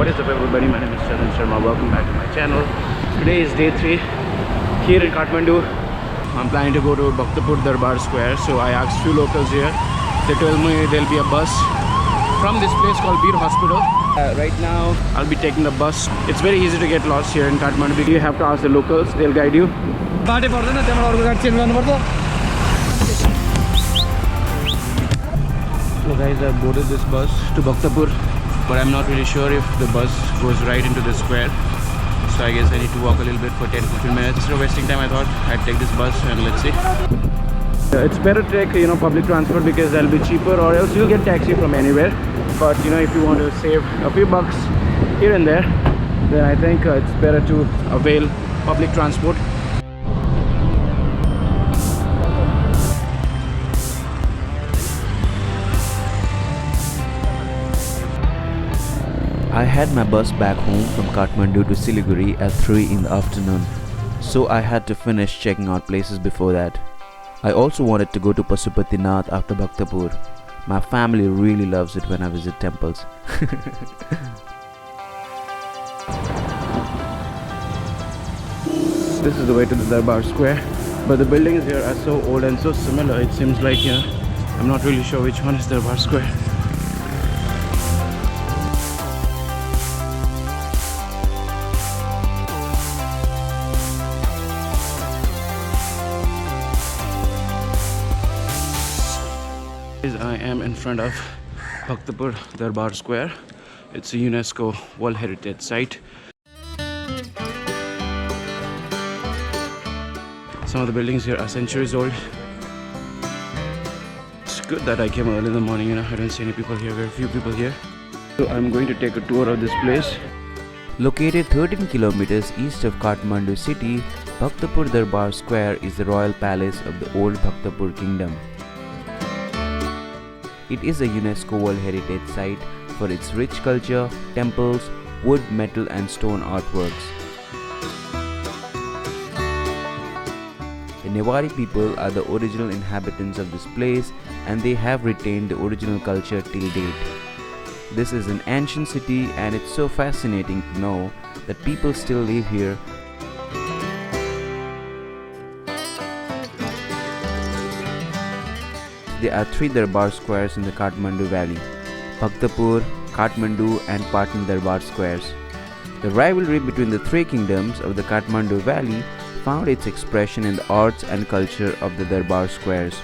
What is up everybody, my name is Chandan Sharma, welcome back to my channel. Today is day 3 here in Kathmandu. I'm planning to go to Bhaktapur Darbar Square, so I asked few locals here. They told me there'll be a bus from this place called Beer Hospital. Right now I'll be taking the bus. It's very easy to get lost here in Kathmandu. You have to ask the locals, they'll guide you. So guys, I boarded this bus to Bhaktapur, but I'm not really sure if the bus goes right into the square. So I guess I need to walk a little bit for 10-15 minutes. Instead of wasting time, I thought I'd take this bus and let's see. It's better to take, public transport because that'll be cheaper, or else you'll get taxi from anywhere. But if you want to save a few bucks here and there, then I think it's better to avail public transport. I had my bus back home from Kathmandu to Siliguri at 3 in the afternoon, so I had to finish checking out places before that. I also wanted to go to Pashupatinath after Bhaktapur. My family really loves it when I visit temples. This is the way to the Darbar Square, but the buildings here are so old and so similar. It seems like, I'm not really sure which one is Darbar Square. I am in front of Bhaktapur Darbar Square. It's a UNESCO World Heritage Site. Some of the buildings here are centuries old. It's good that I came early in the morning, I don't see any people here, very few people here. So I'm going to take a tour of this place. Located 13 kilometers east of Kathmandu city, Bhaktapur Darbar Square is the royal palace of the old Bhaktapur kingdom. It is a UNESCO World Heritage Site for its rich culture, temples, wood, metal and stone artworks. The Newari people are the original inhabitants of this place, and they have retained the original culture till date. This is an ancient city, and it's so fascinating to know that people still live here. There are 3 Darbar squares in the Kathmandu valley: Bhaktapur, Kathmandu and Patan Darbar squares. The rivalry between the 3 kingdoms of the Kathmandu valley found its expression in the arts and culture of the Darbar squares.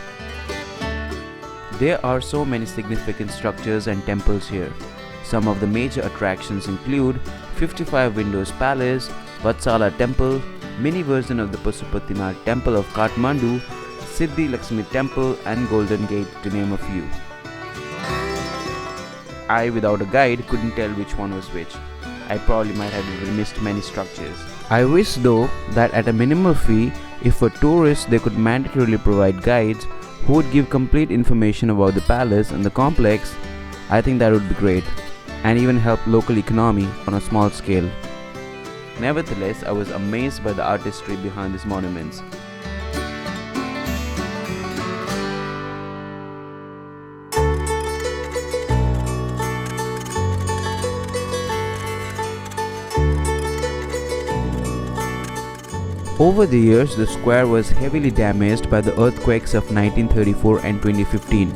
There are so many significant structures and temples here. Some of the major attractions include 55 Windows Palace, Vatsala Temple, mini version of the Pashupatinath Temple of Kathmandu, Siddhi Lakshmi Temple and Golden Gate, to name a few. I, without a guide, couldn't tell which one was which. I probably might have even missed many structures. I wish though that at a minimal fee, if for tourists they could mandatorily provide guides who would give complete information about the palace and the complex. I think that would be great, and even help local economy on a small scale. Nevertheless, I was amazed by the artistry behind these monuments. Over the years, the square was heavily damaged by the earthquakes of 1934 and 2015,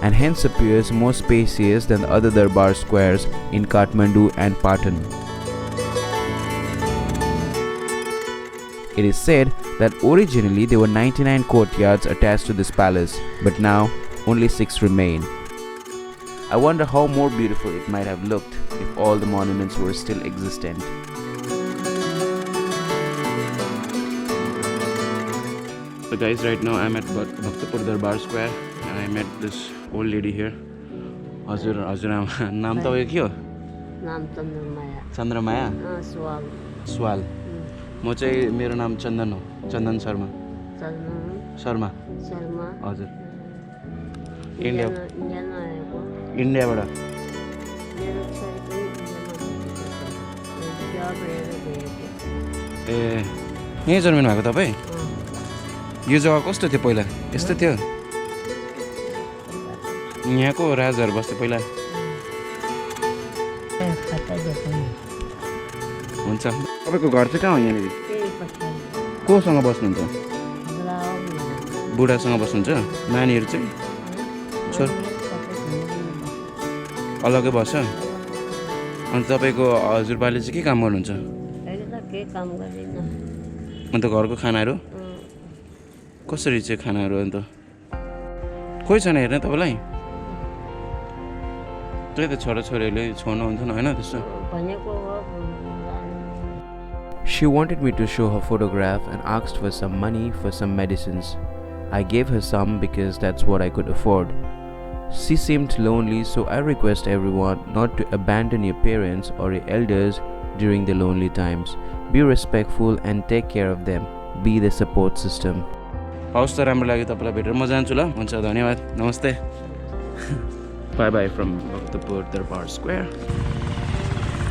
and hence appears more spacious than the other Darbar squares in Kathmandu and Patan. It is said that originally there were 99 courtyards attached to this palace, but now only 6 remain. I wonder how more beautiful it might have looked if all the monuments were still existent. So guys, right now I'm at Bhaktapur Darbar Square and I met this old lady here. Hazur naam ta ke ho? Naam Chandramaya. Chandramaya? Swal. Swal. म चाहिँ मेरो नाम चन्दन हो, चन्दन शर्मा. शर्मा. शर्मा. हजुर. इन्डियाबाट. ए, यहीँ जन्मिनु भएको तपाईँ? यो जग्गा कस्तो थियो पहिला? यस्तो थियो? यहाँको राजाहरू बस्थे पहिला? हुन्छ तपाईँको घर चाहिँ कहाँ हो यहाँनिर त्यही पछाडि कोसँग बस्नुहुन्छ बुढा हो नि। बुढासँग बस्नुहुन्छ नानीहरू चाहिँ छोर अलग्गै बस्छ अनि तपाईँको हजुरबाले चाहिँ के काम गर्नुहुन्छ अहिले त केही काम गर्दिनँ। अन्त घरको खानाहरू कसरी चाहिँ खानाहरू अन्त कोही छैन हेर्ने तपाईँलाई त्यही त छोराछोरीहरूले छोड्नु हुन्थेन होइन त्यस्तो भनेको हो She wanted me to show her photograph and asked for some money for some medicines. I gave her some because that's what I could afford. She seemed lonely, so I request everyone not to abandon your parents or your elders during the lonely times. Be respectful and take care of them. Be the support system. हवस् त राम्रो लाग्यो तपाईँलाई भेटेर म जान्छु ल हुन्छ धन्यवाद नमस्ते बाई बाई फ्रम भक्तपुर दरबार square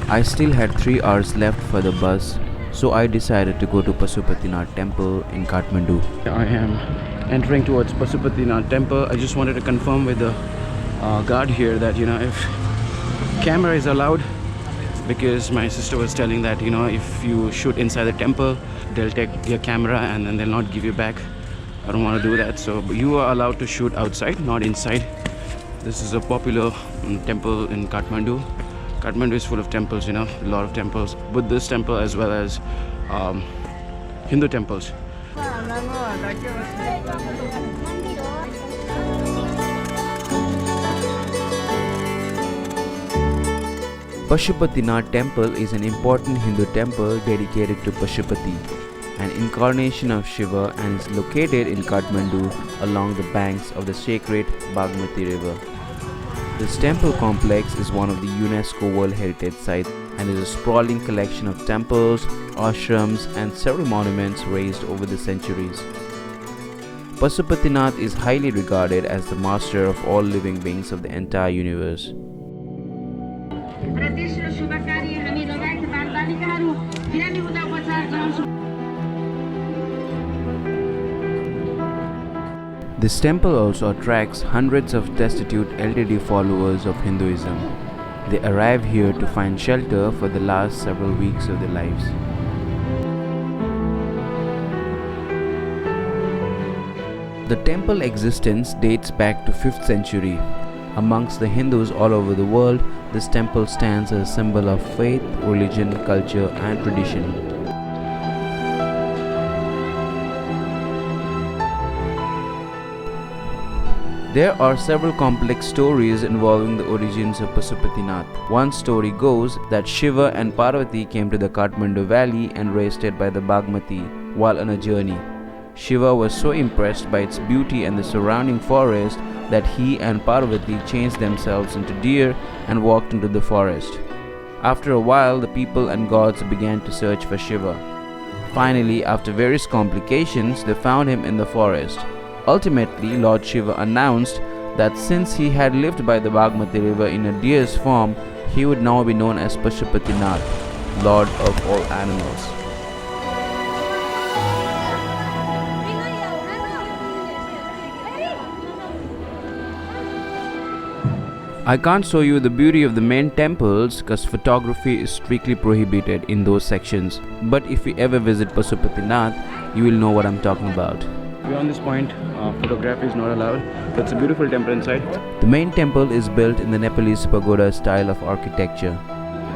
I still had 3 hours left for the bus, so I decided to go to Pashupatinath temple in Kathmandu. I am entering towards Pashupatinath temple. I just wanted to confirm with the guard here that if camera is allowed, because my sister was telling that if you shoot inside the temple they'll take your camera and then they'll not give you back. I don't want to do that, so you are allowed to shoot outside, not inside. This is a popular temple in Kathmandu. Kathmandu is full of temples, a lot of temples, Buddhist temple as well as Hindu temples. Pashupatinath temple is an important Hindu temple dedicated to Pashupati, an incarnation of Shiva, and is located in Kathmandu along the banks of the sacred BAGMATI river. This temple complex is one of the UNESCO World Heritage Sites and is a sprawling collection of temples, ashrams and several monuments raised over the centuries. Pashupatinath is highly regarded as the master of all living beings of the entire universe. This temple also attracts hundreds of destitute elderly followers of Hinduism. They arrive here to find shelter for the last several weeks of their lives. The temple existence dates back to 5th century. Amongst the Hindus all over the world, this temple stands as a symbol of faith, religion, culture and tradition. There are several complex stories involving the origins of Pashupatinath. One story goes that Shiva and Parvati came to the Kathmandu valley and rested by the Bagmati while on a journey. Shiva was so impressed by its beauty and the surrounding forest that he and Parvati changed themselves into deer and walked into the forest. After a while, the people and gods began to search for Shiva. Finally, after various complications, they found him in the forest. Ultimately, Lord Shiva announced that since he had lived by the Bagmati river in a deer's form, he would now be known as Pashupatinath, Lord of all animals. I can't show you the beauty of the main temples because photography is strictly prohibited in those sections. But if you ever visit Pashupatinath, you will know what I'm talking about. Beyond this point, photography is not allowed. It's a beautiful temple inside. The main temple is built in the Nepalese pagoda style of architecture.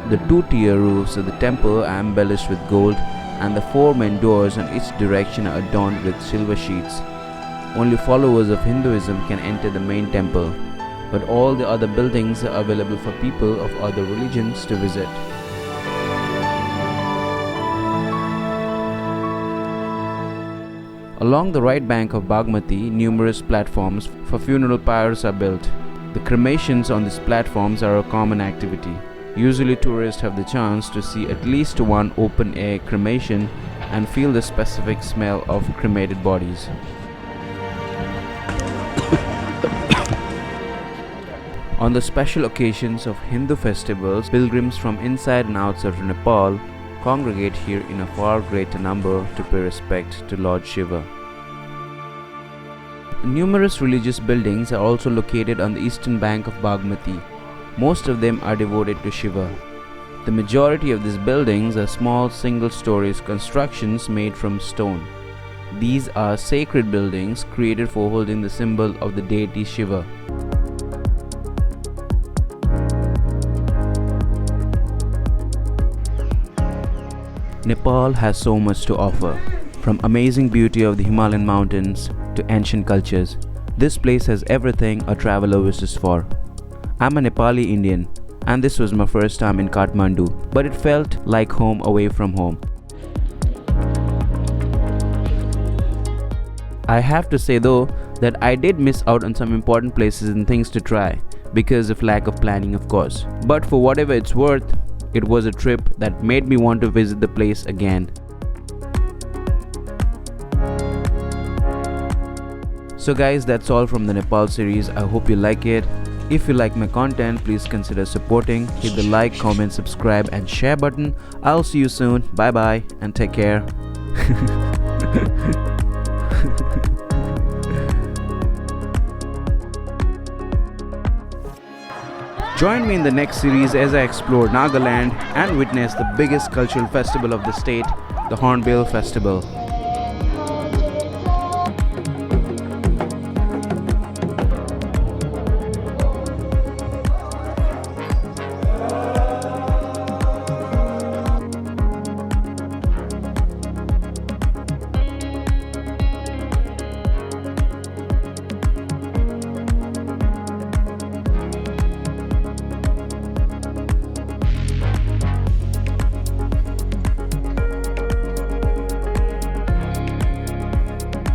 The 2-tier roofs of the temple are embellished with gold, and the 4 main doors on each direction are adorned with silver sheets. Only followers of Hinduism can enter the main temple, but all the other buildings are available for people of other religions to visit. Along the right bank of Bagmati, numerous platforms for funeral pyres are built. The cremations on these platforms are a common activity. Usually tourists have the chance to see at least one open-air cremation and feel the specific smell of cremated bodies. On the special occasions of Hindu festivals, pilgrims from inside and outside of Nepal congregate here in a far greater number to pay respect to Lord Shiva. Numerous religious buildings are also located on the eastern bank of Bagmati. Most of them are devoted to Shiva. The majority of these buildings are small single-story constructions made from stone. These are sacred buildings created for holding the symbol of the deity Shiva. Nepal has so much to offer, from amazing beauty of the Himalayan mountains to ancient cultures. This place has everything a traveler wishes for. I'm a Nepali Indian, and this was my first time in Kathmandu, but it felt like home away from home. I have to say though that I did miss out on some important places and things to try because of lack of planning, of course. But for whatever it's worth, it was a trip that made me want to visit the place again. So guys, that's all from the Nepal series. I hope you like it. If you like my content, please consider supporting. Hit the like, comment, subscribe and share button. I'll see you soon. Bye bye and take care. Join me in the next series as I explore Nagaland and witness the biggest cultural festival of the state, the Hornbill Festival.